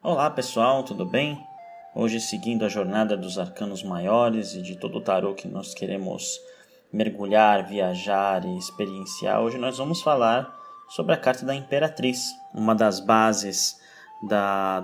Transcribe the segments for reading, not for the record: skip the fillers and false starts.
Olá pessoal, tudo bem? Hoje, seguindo a jornada dos arcanos maiores e de todo o tarô que nós queremos mergulhar, viajar e experienciar, hoje nós vamos falar sobre a carta da Imperatriz, uma das bases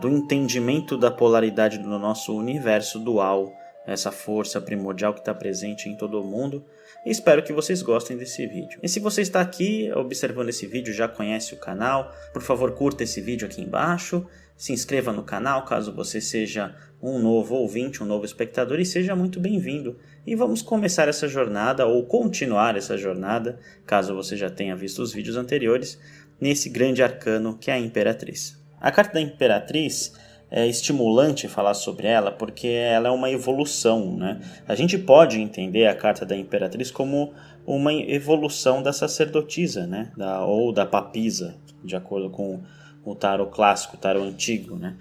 do entendimento da polaridade do nosso universo dual, essa força primordial que está presente em todo o mundo. E espero que vocês gostem desse vídeo. E se você está aqui observando esse vídeo, já conhece o canal, por favor curta esse vídeo aqui embaixo, se inscreva no canal caso você seja um novo ouvinte, um novo espectador, e seja muito bem-vindo. E vamos começar essa jornada, ou continuar essa jornada, caso você já tenha visto os vídeos anteriores, nesse grande arcano que é a Imperatriz. A carta da Imperatriz é estimulante falar sobre ela porque ela é uma evolução, né? A gente pode entender a carta da Imperatriz como uma evolução da sacerdotisa, né? Ou da papisa, de acordo com o tarô clássico, o tarô antigo, né?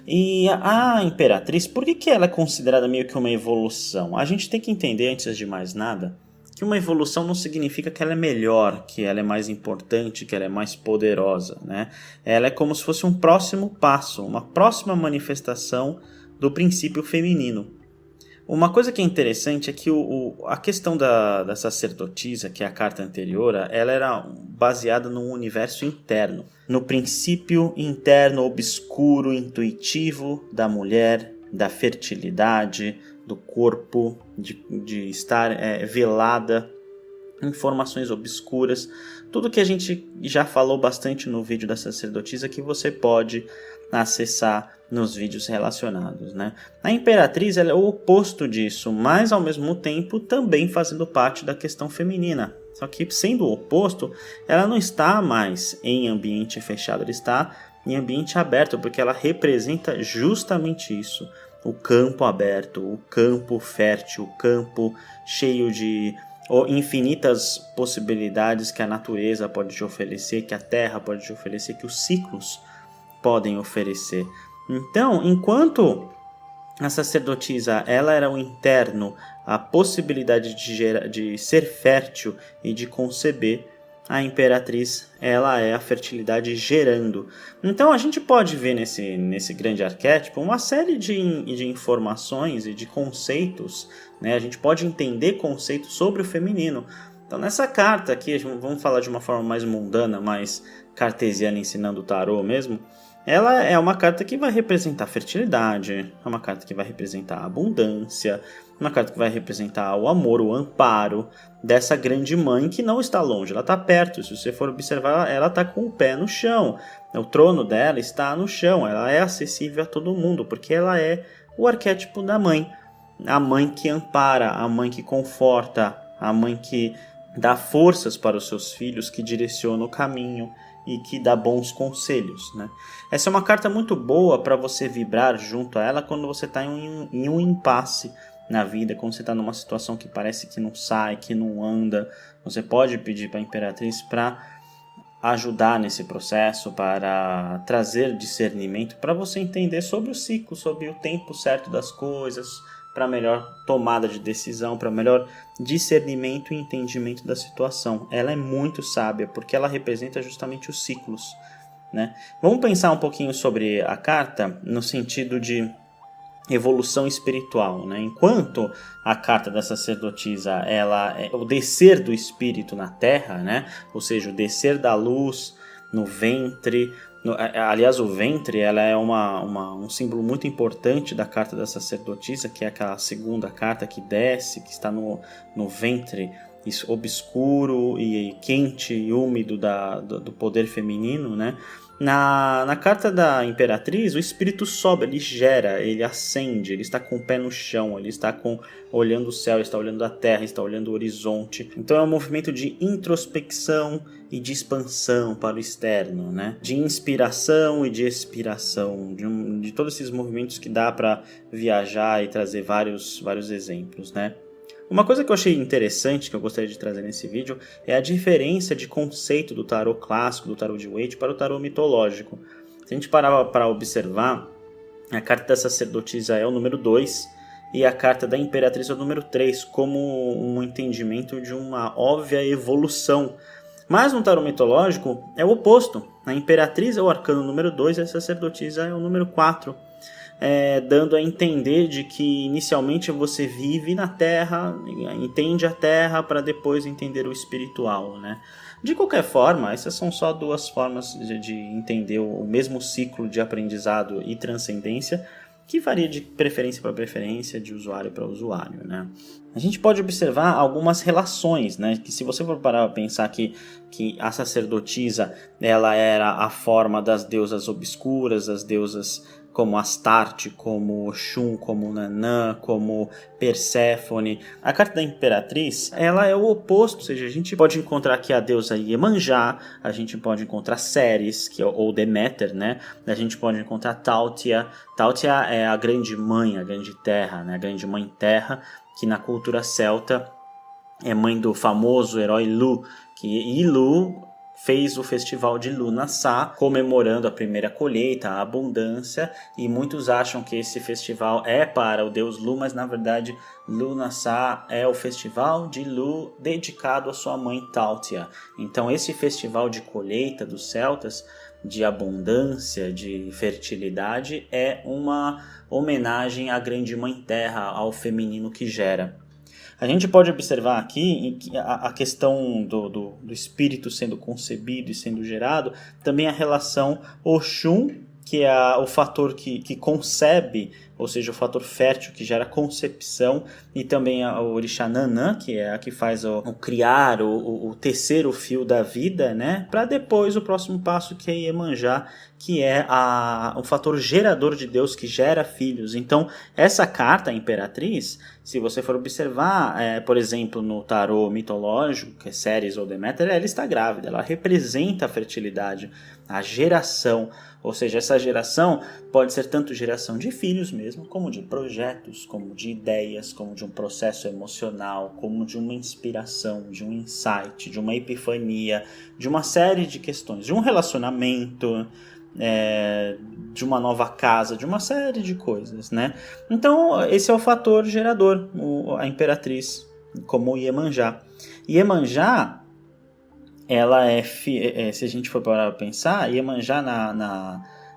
E a Imperatriz, por que ela é considerada meio que uma evolução? A gente tem que entender, antes de mais nada, que uma evolução não significa que ela é melhor, que ela é mais importante, que ela é mais poderosa, né? Ela é como se fosse um próximo passo, uma próxima manifestação do princípio feminino. Uma coisa que é interessante é que a questão da sacerdotisa, que é a carta anterior, ela era baseada num universo interno, no princípio interno, obscuro, intuitivo da mulher, da fertilidade, do corpo, de estar velada, informações obscuras, tudo que a gente já falou bastante no vídeo da sacerdotisa que você pode acessar nos vídeos relacionados, né? A Imperatriz ela é o oposto disso, mas ao mesmo tempo também fazendo parte da questão feminina. Só que sendo o oposto, ela não está mais em ambiente fechado, ela está em ambiente aberto, porque ela representa justamente isso. O campo aberto, o campo fértil, o campo cheio de infinitas possibilidades que a natureza pode te oferecer, que a terra pode te oferecer, que os ciclos podem oferecer. Então, enquanto a sacerdotisa ela era o interno, a possibilidade de ser fértil e de conceber, a Imperatriz ela é a fertilidade gerando. Então a gente pode ver nesse grande arquétipo uma série de informações e de conceitos, né? A gente pode entender conceitos sobre o feminino. Então nessa carta aqui, vamos falar de uma forma mais mundana, mais cartesiana, ensinando o tarô mesmo. Ela é uma carta que vai representar a fertilidade, é uma carta que vai representar a abundância, uma carta que vai representar o amor, o amparo dessa grande mãe que não está longe, ela está perto. Se você for observar, ela está com o pé no chão, o trono dela está no chão, ela é acessível a todo mundo, porque ela é o arquétipo da mãe, a mãe que ampara, a mãe que conforta, a mãe que dá forças para os seus filhos, que direciona o caminho e que dá bons conselhos, né? Essa é uma carta muito boa para você vibrar junto a ela quando você está em um impasse na vida, quando você está numa situação que parece que não sai, que não anda. Você pode pedir para a Imperatriz para ajudar nesse processo, para trazer discernimento, para você entender sobre o ciclo, sobre o tempo certo das coisas, para melhor tomada de decisão, para melhor discernimento e entendimento da situação. Ela é muito sábia, porque ela representa justamente os ciclos, né? Vamos pensar um pouquinho sobre a carta no sentido de evolução espiritual, né? Enquanto a carta da sacerdotisa ela é o descer do espírito na terra, né? Ou seja, o descer da luz no ventre. Aliás, o ventre ela é um símbolo muito importante da carta da sacerdotisa, que é aquela segunda carta que desce, que está no ventre obscuro e quente e úmido do poder feminino, né? Na carta da Imperatriz, o espírito sobe, ele gera, ele ascende, ele está com o pé no chão, ele está olhando o céu, ele está olhando a terra, está olhando o horizonte. Então é um movimento de introspecção e de expansão para o externo, né? De inspiração e de expiração, de todos esses movimentos que dá para viajar e trazer vários exemplos, né? Uma coisa que eu achei interessante, que eu gostaria de trazer nesse vídeo, é a diferença de conceito do tarô clássico, do tarô de Waite, para o tarô mitológico. Se a gente parar para observar, a carta da sacerdotisa é o número 2 e a carta da Imperatriz é o número 3, como um entendimento de uma óbvia evolução. Mas no tarô mitológico é o oposto. A imperatriz é o arcano número 2 e a sacerdotisa é o número 4. Dando a entender de que inicialmente você vive na Terra, entende a Terra para depois entender o espiritual, né? De qualquer forma, essas são só duas formas de entender o mesmo ciclo de aprendizado e transcendência, que varia de preferência para preferência, de usuário para usuário, né? A gente pode observar algumas relações, né? Que se você for parar para pensar que a sacerdotisa ela era a forma das deusas obscuras, as deusas como Astarte, como Oxum, como Nanã, como Perséfone. A carta da Imperatriz, ela é o oposto, ou seja, a gente pode encontrar aqui a deusa Iemanjá, a gente pode encontrar Ceres, ou Deméter, né? A gente pode encontrar Tautia. Tautia é a grande mãe, a grande terra, né? A grande mãe terra, que na cultura celta é mãe do famoso herói Lu, que Lu fez o festival de Lughnasadh, comemorando a primeira colheita, a abundância, e muitos acham que esse festival é para o deus Lu, mas na verdade Lughnasadh é o festival de Lu dedicado à sua mãe Tautia. Então esse festival de colheita dos celtas, de abundância, de fertilidade, é uma homenagem à grande mãe terra, ao feminino que gera. A gente pode observar aqui a questão do espírito sendo concebido e sendo gerado, também a relação Oxum, que é o fator que concebe, ou seja, o fator fértil que gera concepção, e também o orixá Nanã, que é a que faz o criar, o tecer o fio da vida, né? Para depois o próximo passo, que é Iemanjá, que é o fator gerador de Deus que gera filhos. Então, essa carta, a Imperatriz, se você for observar, por exemplo, no tarô mitológico, que é Ceres ou Deméter, ela está grávida, ela representa a fertilidade, a geração. Ou seja, essa geração pode ser tanto geração de filhos mesmo, como de projetos, como de ideias, como de um processo emocional, como de uma inspiração, de um insight, de uma epifania, de uma série de questões, de um relacionamento, de uma nova casa, de uma série de coisas, né? Então, esse é o fator gerador, a Imperatriz, como Iemanjá. Iemanjá, ela se a gente for parar para pensar, Iemanjá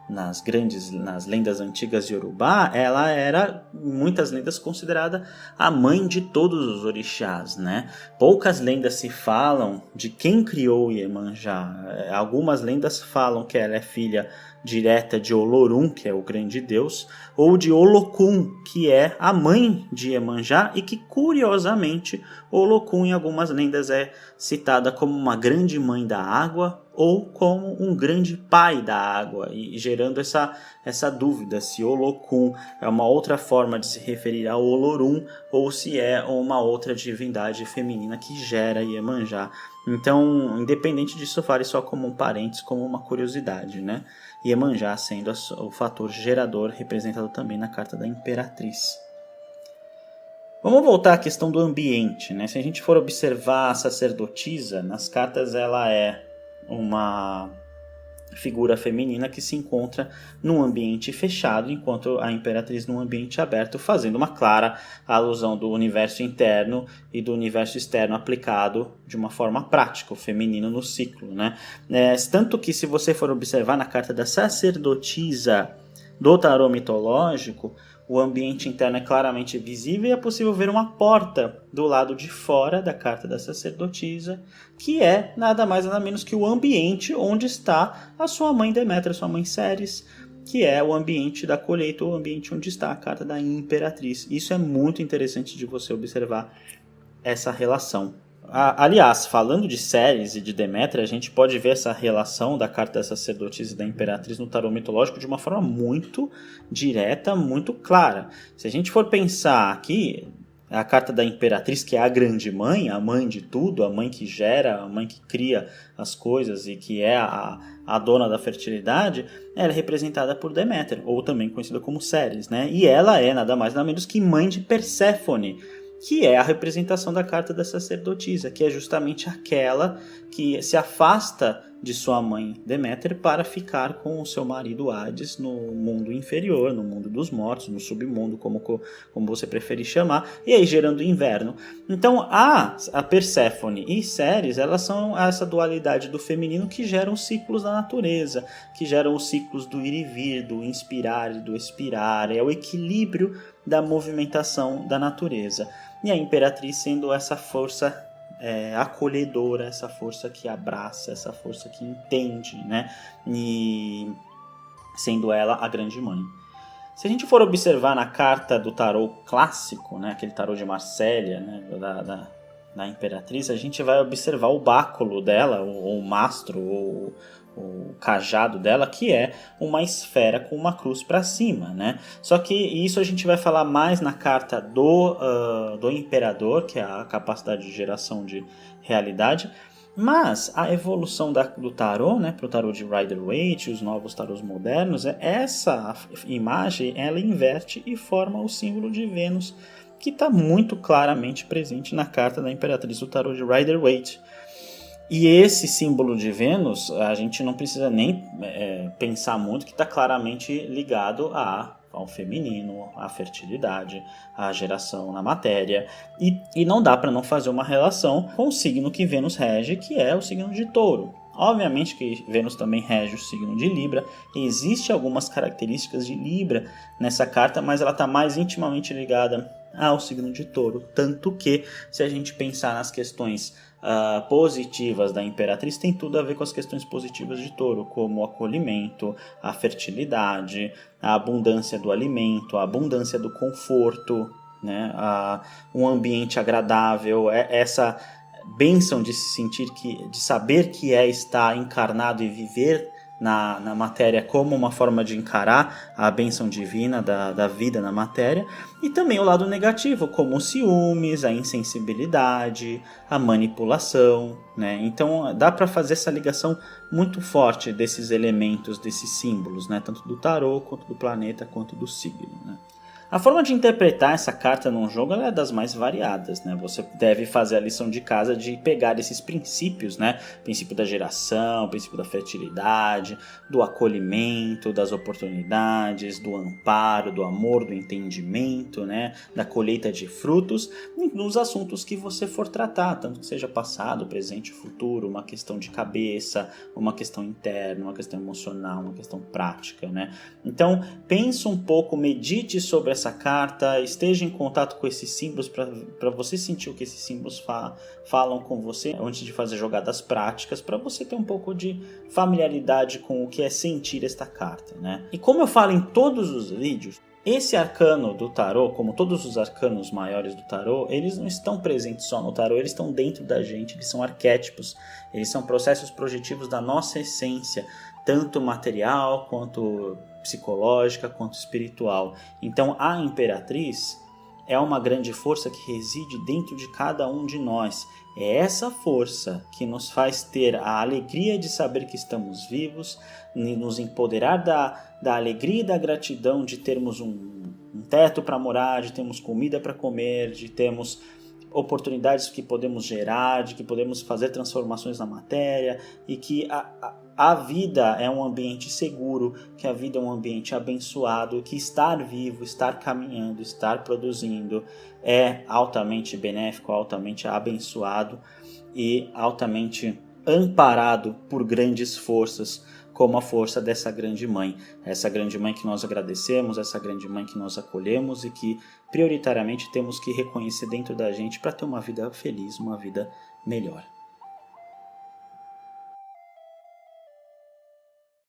nas lendas antigas de Yorubá, ela era, em muitas lendas, considerada a mãe de todos os orixás, né? Poucas lendas se falam de quem criou Iemanjá. Algumas lendas falam que ela é filha direta de Olorum, que é o grande deus, ou de Olokun, que é a mãe de Iemanjá, e que, curiosamente, Olokun em algumas lendas é citada como uma grande mãe da água ou como um grande pai da água, e gerando essa dúvida se Olokun é uma outra forma de se referir a Olorum ou se é uma outra divindade feminina que gera Iemanjá. Então, independente disso, vale só como um parênteses, como uma curiosidade, né? Iemanjá sendo o fator gerador representado também na carta da Imperatriz. Vamos voltar à questão do ambiente, né? Se a gente for observar a sacerdotisa, nas cartas ela é uma figura feminina que se encontra num ambiente fechado, enquanto a Imperatriz num ambiente aberto, fazendo uma clara alusão do universo interno e do universo externo aplicado de uma forma prática, o feminino no ciclo, né? Tanto que, se você for observar na carta da sacerdotisa do tarô mitológico, o ambiente interno é claramente visível e é possível ver uma porta do lado de fora da carta da sacerdotisa, que é nada mais nada menos que o ambiente onde está a sua mãe Deméter, a sua mãe Ceres, que é o ambiente da colheita, o ambiente onde está a carta da Imperatriz. Isso é muito interessante de você observar essa relação. Aliás, falando de Ceres e de Deméter, a gente pode ver essa relação da carta da sacerdotisa e da Imperatriz no tarô mitológico de uma forma muito direta, muito clara. Se a gente for pensar aqui, a carta da Imperatriz, que é a grande mãe, a mãe de tudo, a mãe que gera, a mãe que cria as coisas e que é a dona da fertilidade, ela é representada por Deméter, ou também conhecida como Ceres, né? E ela é nada mais nada menos que mãe de Perséfone, que é a representação da carta da sacerdotisa, que é justamente aquela que se afasta de sua mãe Deméter para ficar com o seu marido Hades no mundo inferior, no mundo dos mortos, no submundo, como você preferir chamar, e aí gerando inverno. Então a Perséfone e Ceres, elas são essa dualidade do feminino que geram os ciclos da natureza, que geram os ciclos do ir e vir, do inspirar e do expirar, é o equilíbrio da movimentação da natureza. E a Imperatriz sendo essa força acolhedora, essa força que abraça, essa força que entende, né? E sendo ela a grande mãe. Se a gente for observar na carta do tarô clássico, né, aquele tarô de Marsella, né, da Imperatriz, a gente vai observar o báculo dela, ou o mastro, ou o cajado dela, que é uma esfera com uma cruz para cima, né? Só que isso a gente vai falar mais na carta do Imperador, que é a capacidade de geração de realidade. Mas a evolução do tarô, né, para o tarô de Rider-Waite, os novos tarôs modernos, essa imagem ela inverte e forma o símbolo de Vênus, que está muito claramente presente na carta da Imperatriz do tarô de Rider-Waite. E esse símbolo de Vênus, a gente não precisa nem pensar muito, que está claramente ligado ao feminino, à fertilidade, à geração na matéria. E não dá para não fazer uma relação com o signo que Vênus rege, que é o signo de Touro. Obviamente que Vênus também rege o signo de Libra. Existem algumas características de Libra nessa carta, mas ela está mais intimamente ligada ao signo de Touro. Tanto que, se a gente pensar nas questões positivas da Imperatriz, tem tudo a ver com as questões positivas de Touro, como o acolhimento, a fertilidade, a abundância do alimento, a abundância do conforto, né? Um ambiente agradável, essa bênção de se sentir de saber que estar encarnado e viver na matéria como uma forma de encarar a bênção divina da vida na matéria, e também o lado negativo, como os ciúmes, a insensibilidade, a manipulação, né? Então dá para fazer essa ligação muito forte desses elementos, desses símbolos, né? Tanto do tarô, quanto do planeta, quanto do signo, né? A forma de interpretar essa carta num jogo é das mais variadas, né? Você deve fazer a lição de casa de pegar esses princípios, né? Princípio da geração, princípio da fertilidade, do acolhimento, das oportunidades, do amparo, do amor, do entendimento, né? Da colheita de frutos, nos assuntos que você for tratar, tanto que seja passado, presente, futuro, uma questão de cabeça, uma questão interna, uma questão emocional, uma questão prática, né? Então, pense um pouco, medite sobre essa carta, esteja em contato com esses símbolos para você sentir o que esses símbolos falam com você antes de fazer jogadas práticas, para você ter um pouco de familiaridade com o que é sentir esta carta, né? E como eu falo em todos os vídeos, esse arcano do tarô, como todos os arcanos maiores do tarô, eles não estão presentes só no tarô, eles estão dentro da gente, eles são arquétipos, eles são processos projetivos da nossa essência, tanto material quanto psicológica quanto espiritual. Então a Imperatriz é uma grande força que reside dentro de cada um de nós. É essa força que nos faz ter a alegria de saber que estamos vivos, nos empoderar da alegria e da gratidão de termos um teto para morar, de termos comida para comer, de termos oportunidades que podemos gerar, de que podemos fazer transformações na matéria, e que a vida é um ambiente seguro, que a vida é um ambiente abençoado, que estar vivo, estar caminhando, estar produzindo é altamente benéfico, altamente abençoado e altamente amparado por grandes forças, como a força dessa grande mãe. Essa grande mãe que nós agradecemos, essa grande mãe que nós acolhemos e que prioritariamente temos que reconhecer dentro da gente para ter uma vida feliz, uma vida melhor.